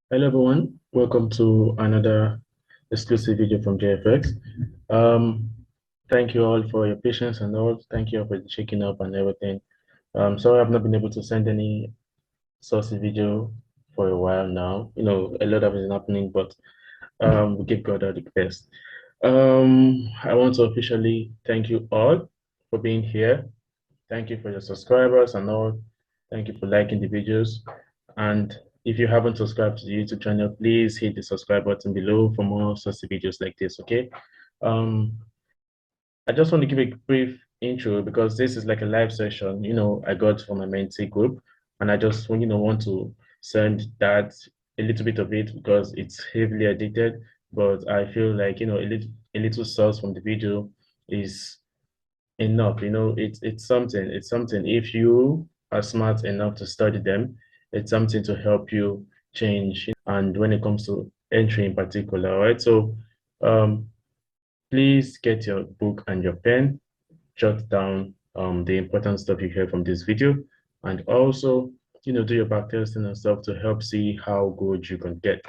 Hello everyone, welcome to another exclusive video from JFX. Um, Thank you all for your patience and all. Thank you all for checking up and everything. Sorry I've not been able to send any sourcey video for a while now. A lot of it is happening, but we give God all the best. I want to officially thank you all for being here. Thank you for your subscribers and all. Thank you for liking the videos. And if you haven't subscribed to the YouTube channel, please hit the subscribe button below for more such videos like this, okay? Um, I just want to give a brief intro because this is like a live session, I got from my mentee group, and I just, want to send that a little bit of it because it's heavily edited, but I feel like, a little source from the video is enough. It's something. If you are smart enough to study them, it's something to help you change. And when it comes to entry in particular, all right? So um, please get your book and your pen, jot down the important stuff you hear from this video, and also, do your back testing and stuff to help see how good you can get.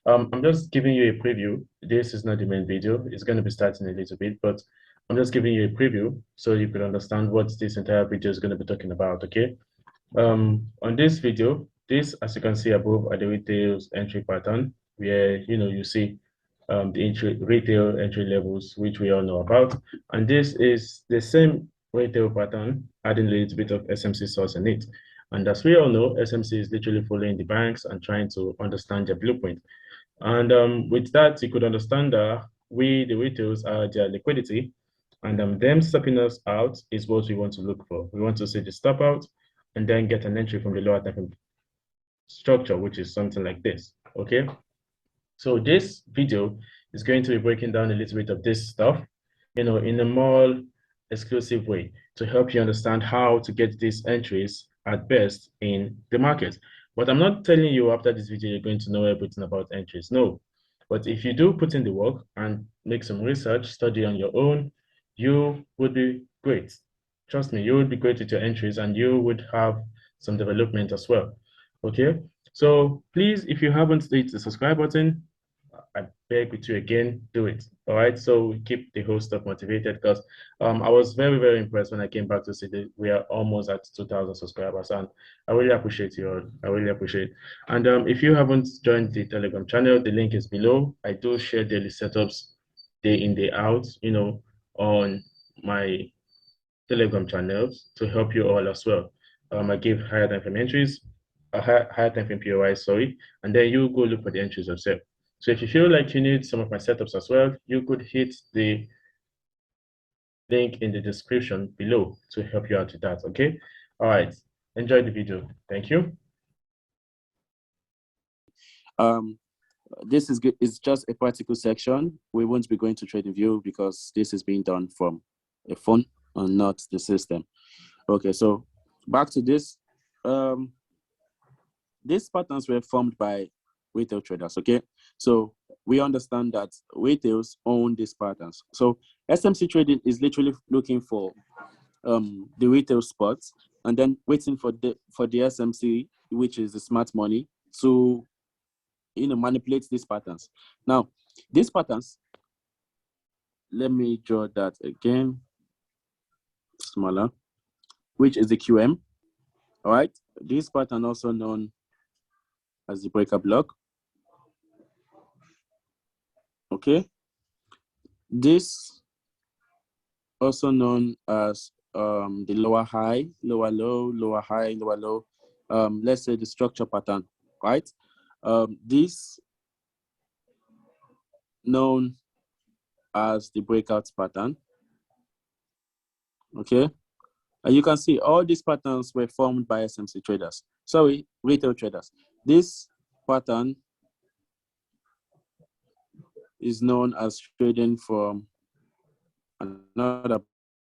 I'm just giving you a preview. This is not the main video. It's going to be starting a little bit, but I'm just giving you a preview so you can understand what this entire video is going to be talking about, okay? On this video, this, as you can see above, are the retail's entry pattern, where, you see the retail entry levels, which we all know about. And this is the same retail pattern, adding a little bit of SMC source in it. And as we all know, SMC is literally following the banks and trying to understand their blueprint. And with that, you could understand that we, the retailers, are their liquidity, and them stopping us out is what we want to look for. We want to see the stop out and then get an entry from the lower time structure, which is something like this. Okay. So this video is going to be breaking down a little bit of this stuff, in a more exclusive way to help you understand how to get these entries at best in the market. But I'm not telling you after this video, you're going to know everything about entries. No. But if you do put in the work and make some research, study on your own, you would be great. Trust me, you would be great with your entries and you would have some development as well. Okay. So please, if you haven't hit the subscribe button, I beg with you again, do it. All right. So we keep the whole stuff motivated because I was very, very impressed when I came back to see that we are almost at 2,000 subscribers. And I really appreciate you all. I really appreciate it. And if you haven't joined the Telegram channel, the link is below. I do share daily setups day in, day out, on my Telegram channels to help you all as well. I give higher time frame entries, higher time frame POI, sorry, and then you go look for the entries yourself. So if you feel like you need some of my setups as well, you could hit the link in the description below to help you out with that, okay? All right, enjoy the video. Thank you. This is good. It's just a practical section. We won't be going to TradingView because this is being done from a phone and not the system. Okay, so back to this. These patterns were formed by retail traders, okay? So we understand that retails own these patterns. So SMC trading is literally looking for the retail spots and then waiting for the SMC, which is the smart money, to manipulate these patterns. Now, these patterns, let me draw that again, smaller, which is the QM. All right, this pattern also known as the breaker block. Okay, this also known as the lower high, lower low, lower high, lower low. Let's say the structure pattern, right? This known as the breakout pattern. Okay, and you can see all these patterns were formed by SMC traders. Sorry, retail traders. This pattern is known as trading from another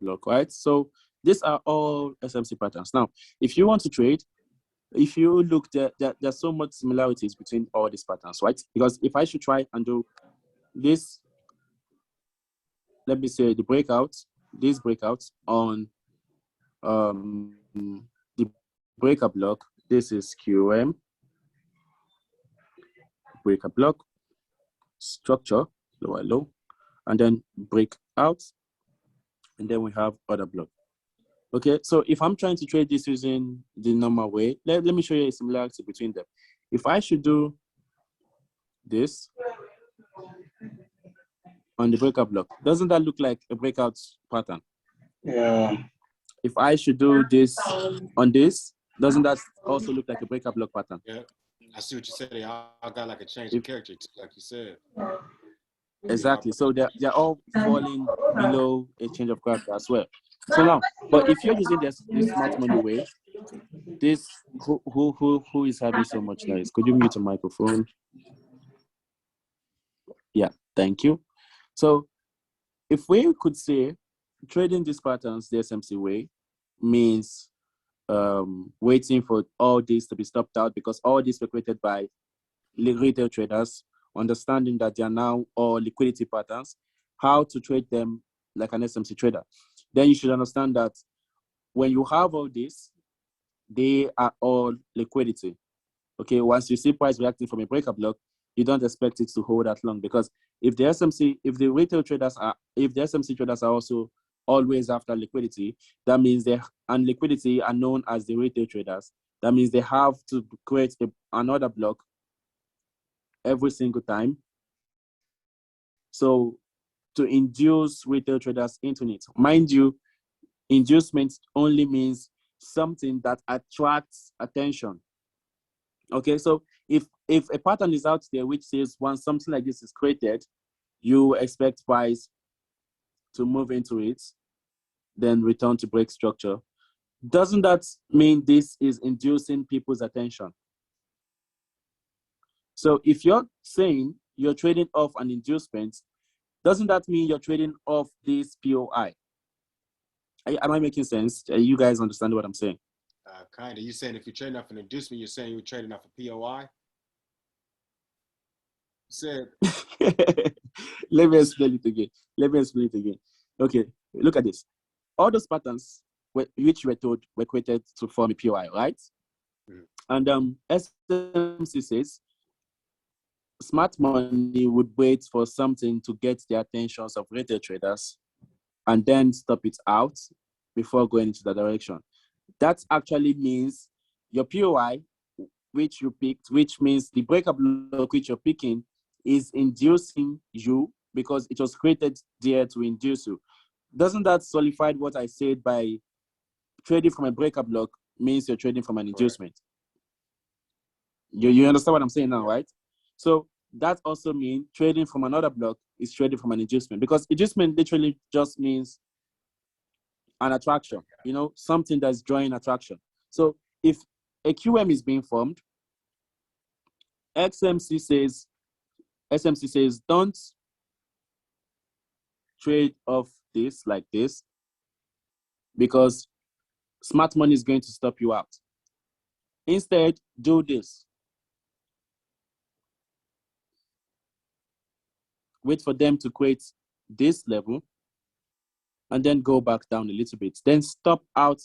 block, right? So these are all SMC patterns. Now, if you want to trade, if you look, there's so much similarities between all these patterns, right? Because if I should try and do this, let me say the breakouts, these breakouts on the breaker block, this is QM. break a block, structure, lower low, and then break out, and then we have other block. Okay, so if I'm trying to trade this using the normal way, let me show you a similarity between them. If I should do this on the breakout block, doesn't that look like a breakout pattern? Yeah. If I should do this on this, doesn't that also look like a breakout block pattern? Yeah, I see what you said. They all got like a change of character, like you said. Exactly. So they're all falling below a change of character as well. So now, but if you're using this smart money way, this who is having so much noise? Could you mute your microphone? Yeah, thank you. So if we could say trading these patterns the SMC way means waiting for all this to be stopped out, because all this were created by retail traders, understanding that they are now all liquidity patterns, how to trade them like an SMC trader. Then you should understand that when you have all this, they are all liquidity. Okay, once you see price reacting from a breakup block, you don't expect it to hold that long, because if the SMC traders are also always after liquidity, that means and liquidity are known as the retail traders. That means they have to create another block every single time. So to induce retail traders into it, mind you, inducement only means something that attracts attention. Okay, so if a pattern is out there which says once something like this is created, you expect price to move into it, then return to break structure, doesn't that mean this is inducing people's attention? So if you're saying you're trading off an inducement, doesn't that mean you're trading off this POI? Am I making sense? You guys understand what I'm saying? Kind of. You saying if you're trading off an inducement, you're saying you're trading off a POI? Said. Let me explain it again. Okay, look at this. All those patterns which were told were created to form a POI, right? Mm-hmm. And SMC says smart money would wait for something to get the attentions of retail traders and then stop it out before going into the direction. That actually means your POI, which you picked, which means the breakup block which you're picking, is inducing you because it was created there to induce you. Doesn't that solidify what I said by trading from a breakup block means you're trading from an inducement? You understand what I'm saying now, right? So that also means trading from another block is trading from an inducement, because inducement literally just means an attraction, something that's drawing attraction. So if a QM is being formed, SMC says, don't trade off this like this, because smart money is going to stop you out. Instead, do this. Wait for them to create this level and then go back down a little bit. Then stop out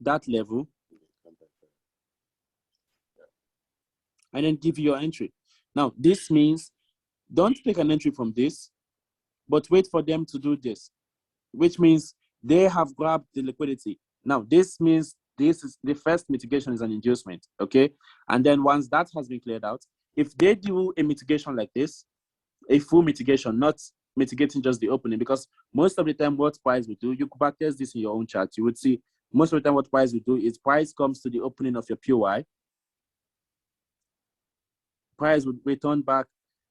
that level and then give you your entry. Now, this means don't take an entry from this, but wait for them to do this, which means they have grabbed the liquidity. Now, this means this is the first mitigation is an inducement, okay? And then once that has been cleared out, if they do a mitigation like this, a full mitigation, not mitigating just the opening, because most of the time what price will do, you could backtest this in your own chart, you would see most of the time what price will do is price comes to the opening of your POI, price would return back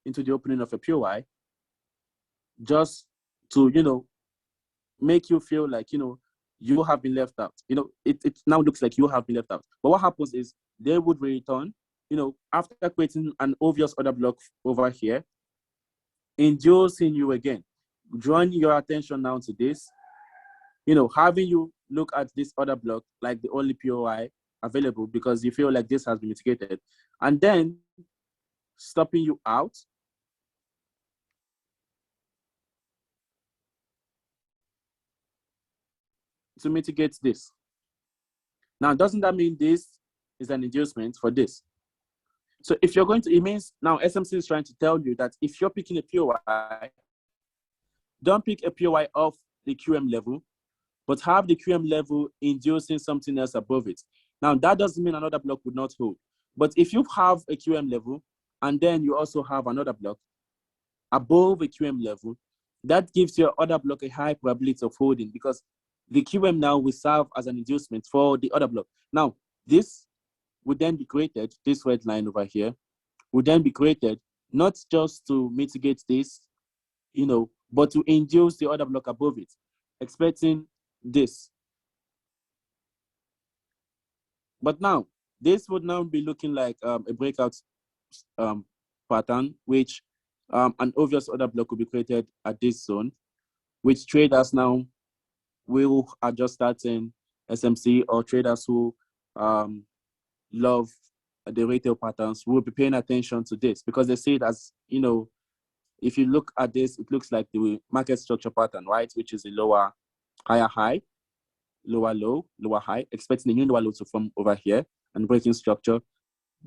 into the opening of a POI just to, make you feel like, you have been left out. It now looks like you have been left out. But what happens is they would return, after creating an obvious order block over here, inducing you again, drawing your attention now to this, having you look at this other block like the only POI available because you feel like this has been mitigated, and then stopping you out to mitigate this. Now, doesn't that mean this is an inducement for this? So if you're going to, it means now SMC is trying to tell you that if you're picking a POI, don't pick a POI off the QM level, but have the QM level inducing something else above it. Now, that doesn't mean another block would not hold. But if you have a QM level, and then you also have another block above a QM level, that gives your other block a high probability of holding, because the QM now will serve as an inducement for the other block. Now, this would then be created, this red line over here, would then be created not just to mitigate this, but to induce the other block above it, expecting this. But now, this would now be looking like a breakout pattern, which an obvious other block will be created at this zone, which traders now will adjust starting SMC, or traders who love the retail patterns will be paying attention to this, because they see it as, if you look at this, it looks like the market structure pattern, right? Which is a lower, higher high, lower low, lower high, expecting a new lower low to form over here and breaking structure.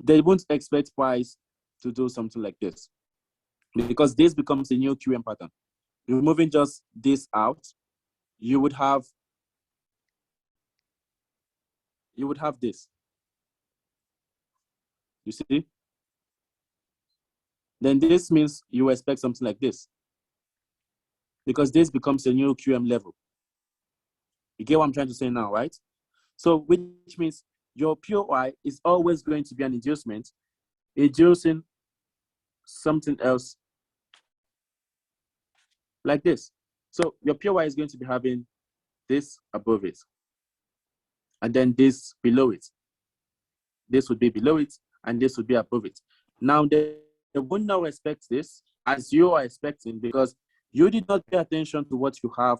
They won't expect price to do something like this, because this becomes a new QM pattern. Removing just this out, you would have this. You see? Then this means you expect something like this, because this becomes a new QM level. You get what I'm trying to say now, right? So which means your POI is always going to be an inducement, inducing something else like this. So your POI is going to be having this above it, and then this below it. This would be below it, and this would be above it. Now, they would not expect this as you are expecting, because you did not pay attention to what you have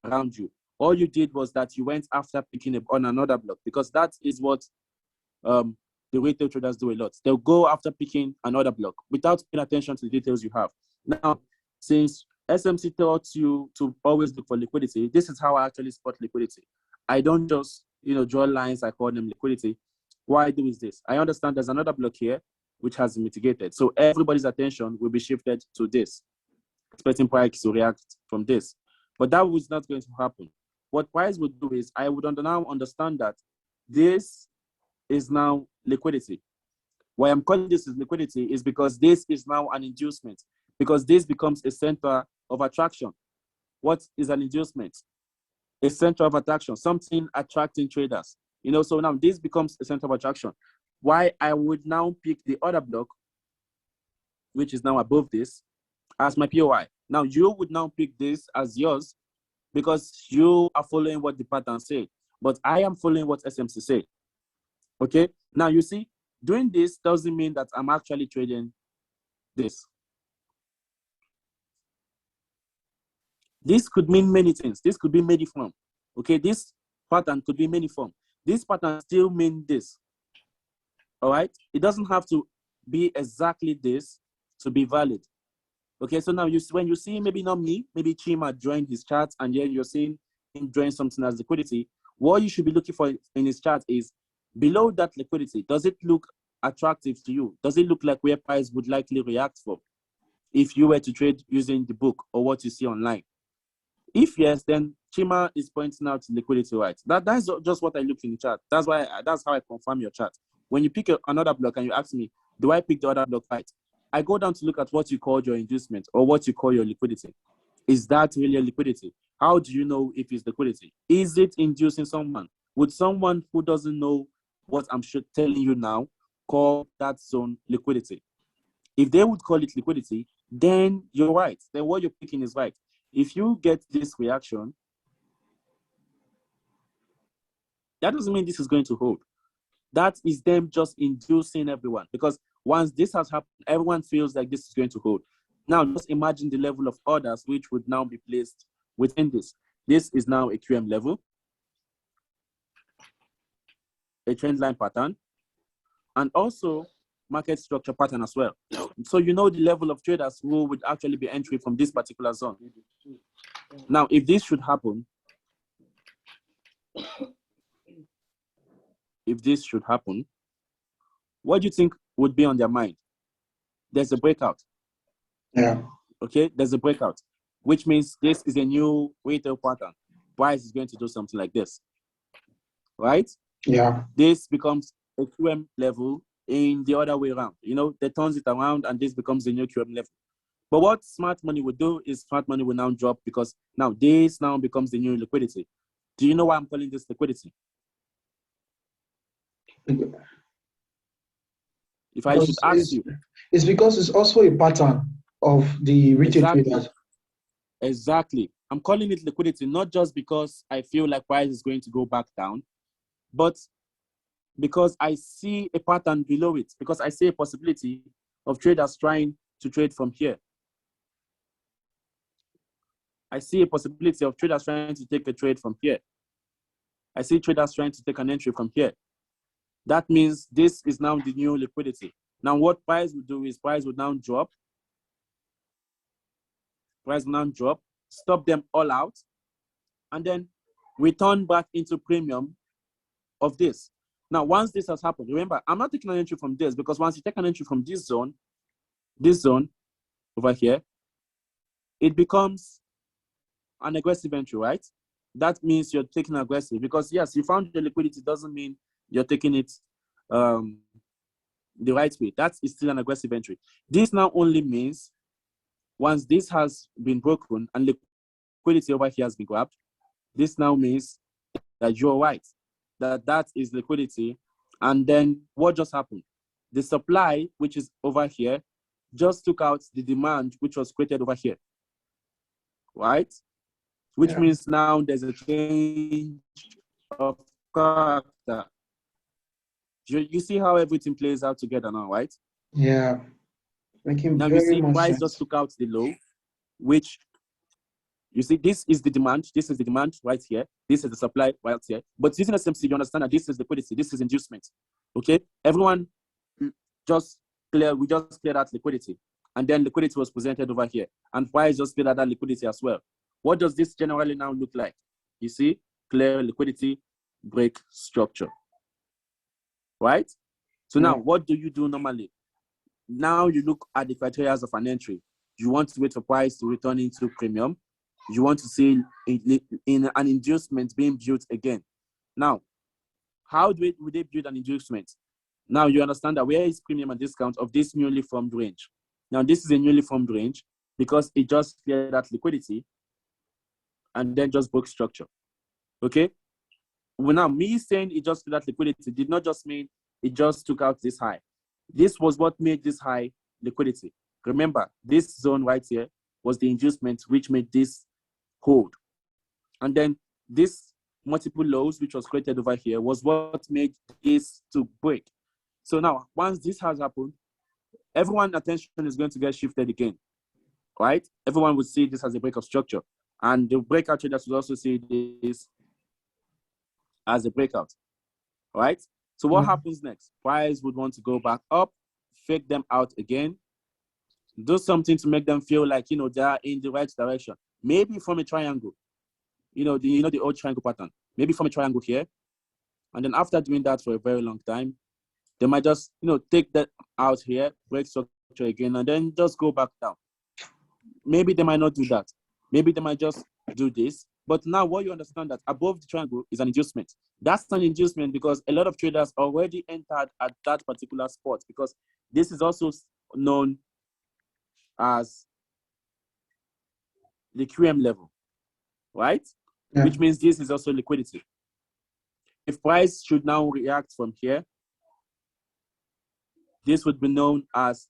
around you. All you did was that you went after picking up on another block, because that is what the retail traders do a lot. They'll go after picking another block without paying attention to the details you have. Now, since SMC taught you to always look for liquidity, this is how I actually spot liquidity. I don't just draw lines, I call them liquidity. Why I do is this. I understand there's another block here which has mitigated. So everybody's attention will be shifted to this, expecting price to react from this. But that was not going to happen. What price would do is I would now understand that this is now liquidity. Why I'm calling this is liquidity is because this is now an inducement, because this becomes a center of attraction. What is an inducement? A center of attraction, something attracting traders. So now this becomes a center of attraction. Why I would now pick the other block, which is now above this, as my POI. Now you would now pick this as yours, because you are following what the pattern say, but I am following what SMC say. Okay. Now you see, doing this doesn't mean that I'm actually trading this. This could mean many things. This could be many form. Okay, this pattern could be many form. This pattern still means this. All right, it doesn't have to be exactly this to be valid. Okay, so now when you see maybe not me, maybe Chima drawing his chart, and then you're seeing him drawing something as liquidity, what you should be looking for in his chart is below that liquidity. Does it look attractive to you? Does it look like where price would likely react for if you were to trade using the book or what you see online? If yes, then Chima is pointing out liquidity, right? That's just what I look in the chart. That's how I confirm your chart. When you pick another block and you ask me, do I pick the other block right? I go down to look at what you call your inducement or what you call your liquidity. Is that really a liquidity? How do you know if it's liquidity? Is it inducing someone? Would someone who doesn't know what I'm telling you now call that zone liquidity? If they would call it liquidity, then you're right. Then what you're picking is right. If you get this reaction, that doesn't mean this is going to hold. That is them just inducing everyone, because once this has happened, everyone feels like this is going to hold. Now, just imagine the level of orders which would now be placed within this. This is now a QM level, a trend line pattern, and also market structure pattern as well. So you know the level of traders who would actually be entering from this particular zone. Now, if this should happen, what do you think would be on their mind? There's a breakout. Yeah. Okay, there's a breakout, which means this is a new retail pattern. Price is going to do something like this, right? Yeah. This becomes a QM level in the other way around. You know, they turns it around and this becomes a new QM level. But what smart money would do is smart money will now drop because now this now becomes the new liquidity. Do you know why I'm calling this liquidity? If I should ask you. It's because it's also a pattern of the retail traders. Exactly. I'm calling it liquidity, not just because I feel like price is going to go back down, but because I see a pattern below it, because I see a possibility of traders trying to trade from here. I see a possibility of traders trying to take a trade from here. I see traders trying to take an entry from here. That means this is now the new liquidity. Now what price will do is price will now drop. Price will now drop, stop them all out, and then return back into premium of this. Now, once this has happened, remember, I'm not taking an entry from this because once you take an entry from this zone over here, it becomes an aggressive entry, right? That means you're taking aggressive because yes, you found the liquidity doesn't mean you're taking it the right way. That is still an aggressive entry. This now only means once this has been broken and liquidity over here has been grabbed, this now means that you're right, that is liquidity. And then what just happened? The supply, which is over here, just took out the demand, which was created over here, right? Which means now there's a change of character. You see how everything plays out together now, right? Yeah. Making now very you see much price sense. just took out the low, which you see this is the demand. This is the demand right here. This is the supply right here. But using SMC, you understand that this is liquidity. This is inducement. Okay, everyone just clear. We just cleared out liquidity, and then liquidity was presented over here, and price just cleared out that liquidity as well. What does this generally now look like? You see, clear liquidity, break structure, right? So now, what do you do normally? Now you look at the criteria of an entry. You want to wait for price to return into premium. You want to see in an inducement being built again. Now, how would they build an inducement? Now you understand that where is premium and discount of this newly formed range? Now this is a newly formed range because it just cleared that liquidity and then just broke structure. Okay? Well, now me saying it just cleared that liquidity did not just mean it just took out this high. This was what made this high liquidity. Remember, this zone right here was the inducement which made this hold. And then this multiple lows, which was created over here, was what made this to break. So now, once this has happened, everyone's attention is going to get shifted again, right? Everyone will see this as a break of structure. And the breakout traders will also see this as a breakout, right? So what happens next? Price would want to go back up, fake them out again, do something to make them feel like, you know, they are in the right direction. Maybe from a triangle, the old triangle pattern. Maybe from a triangle here. And then after doing that for a very long time, they might just, take that out here, break structure again, and then just go back down. Maybe they might not do that. Maybe they might just do this. But now what you understand that above the triangle is an inducement. That's an inducement because a lot of traders already entered at that particular spot because this is also known as the QM level, right? Yeah. Which means this is also liquidity. If price should now react from here, this would be known as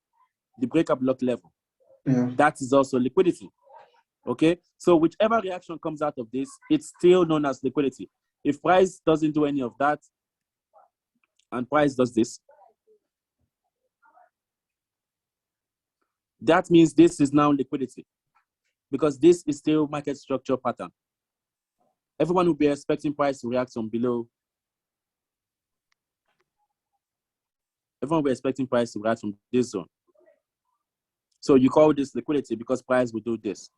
the breakup block level. Yeah. That is also liquidity. Okay, so whichever reaction comes out of this, it's still known as liquidity. If price doesn't do any of that, and price does this, that means this is now liquidity because this is still market structure pattern. Everyone will be expecting price to react from below. Everyone will be expecting price to react from this zone. So you call this liquidity because price will do this.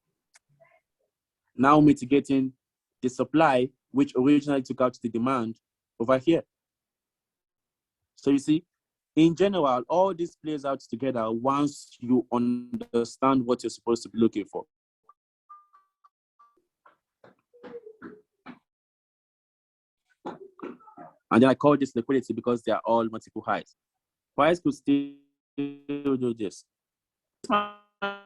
Now mitigating the supply, which originally took out the demand over here. So you see, in general, all this plays out together once you understand what you're supposed to be looking for. And then I call this liquidity because they are all multiple highs. Price could still do this. This might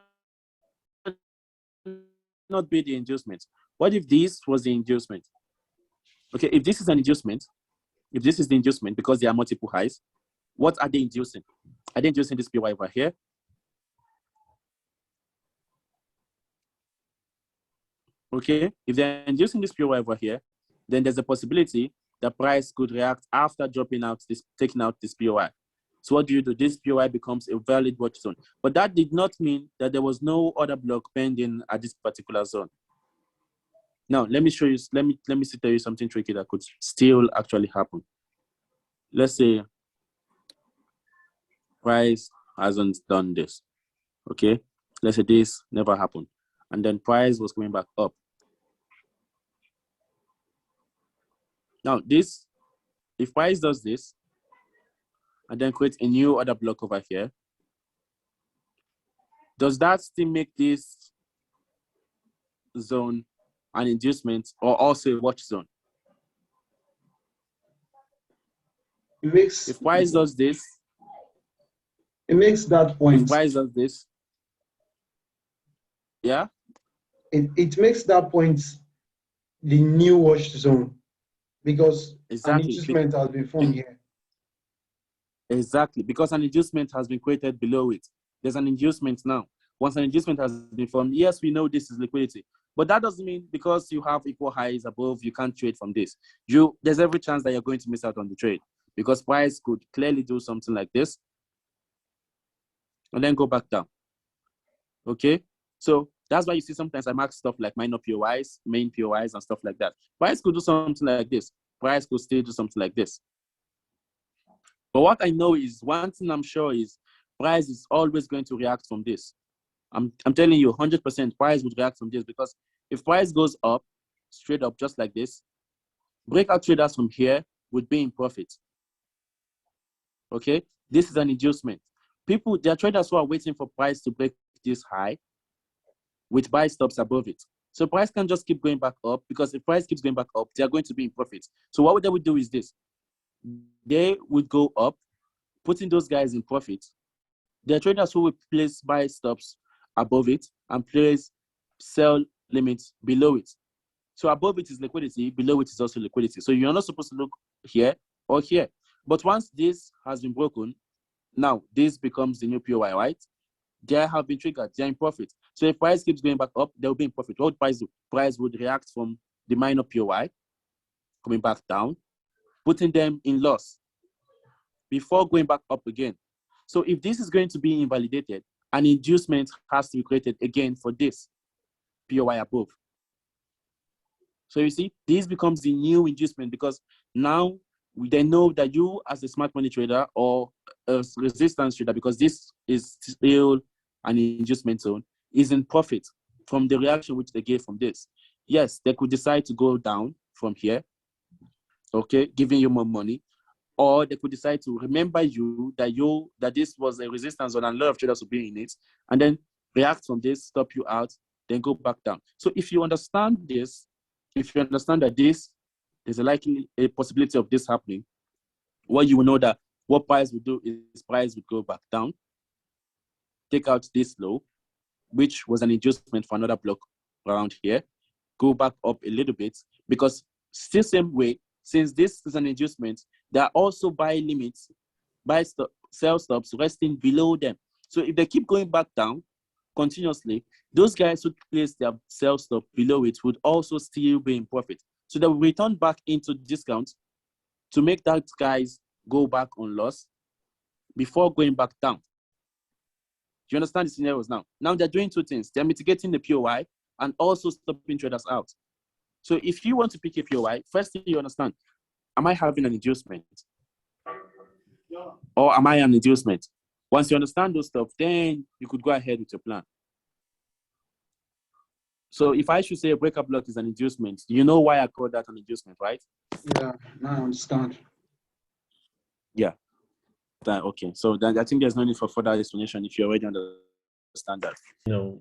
not be the inducement. What if this was the inducement? Okay, if this is an inducement, if this is the inducement because there are multiple highs, what are they inducing? Are they inducing this PY over here? Okay, if they're inducing this PY over here, then there's a possibility the price could react after dropping out this, taking out this POI. So what do? This POI becomes a valid watch zone. But that did not mean that there was no other block pending at this particular zone. Now, let me show you, let me tell you something tricky that could still actually happen. Let's say price hasn't done this, okay? Let's say this never happened. And then price was going back up. Now this, if price does this, and then create a new other block over here, does that still make this zone an inducement or also a watch zone? It makes, If price does this, it makes that point. if price does this, yeah? It makes that point the new watch zone because Exactly. an inducement has been formed here. Exactly, because an inducement has been created below it. There's an inducement now. Once an inducement has been formed, yes, we know this is liquidity. But that doesn't mean because you have equal highs above, you can't trade from this. There's every chance that you're going to miss out on the trade because price could clearly do something like this and then go back down. Okay? So that's why you see sometimes I mark stuff like minor POIs, main POIs, and stuff like that. Price could do something like this. Price could still do something like this. But what I know is, one thing I'm sure is price is always going to react from this. I'm telling you 100% price would react from this because if price goes up, straight up just like this, breakout traders from here would be in profit. Okay? This is an inducement. There are traders who are waiting for price to break this high with buy stops above it. So price can just keep going back up because if price keeps going back up, they are going to be in profit. So what they would do is this. They would go up, putting those guys in profit. There are traders who will place buy stops above it and place sell limits below it. So above it is liquidity, below it is also liquidity. So you're not supposed to look here or here. But once this has been broken, now this becomes the new POI, right? They have been triggered, they're in profit. So if price keeps going back up, they'll be in profit. What would price do? Price would react from the minor POI, coming back down, putting them in loss before going back up again. So if this is going to be invalidated, an inducement has to be created again for this POI above. So you see, this becomes the new inducement because now they know that you as a smart money trader or a resistance trader, because this is still an inducement zone, is in profit from the reaction which they gave from this. Yes, they could decide to go down from here, okay, giving you more money, or they could decide to remember you that this was a resistance zone and a lot of traders will be in it, and then react from this, stop you out, then go back down. So if you understand this, if you understand that there's a possibility of this happening, what you will know that what price will do is price would go back down, take out this low, which was an adjustment for another block around here, go back up a little bit, because still same way, since this is an adjustment, there are also buy limits, sell stops resting below them. So if they keep going back down continuously, those guys who place their sell stop below it would also still be in profit. So they will return back into discount to make that guys go back on loss before going back down. Do you understand the scenarios now? Now they're doing two things. They're mitigating the POI and also stopping traders out. So if you want to pick a POI, first thing you understand, am I having an inducement? Or am I an inducement? Once you understand those stuff, then you could go ahead with your plan. So if I should say a breakup block is an inducement, you know why I call that an inducement, right? Yeah, now I understand. Yeah. Okay, so then I think there's no need for further explanation if you already understand that. You know,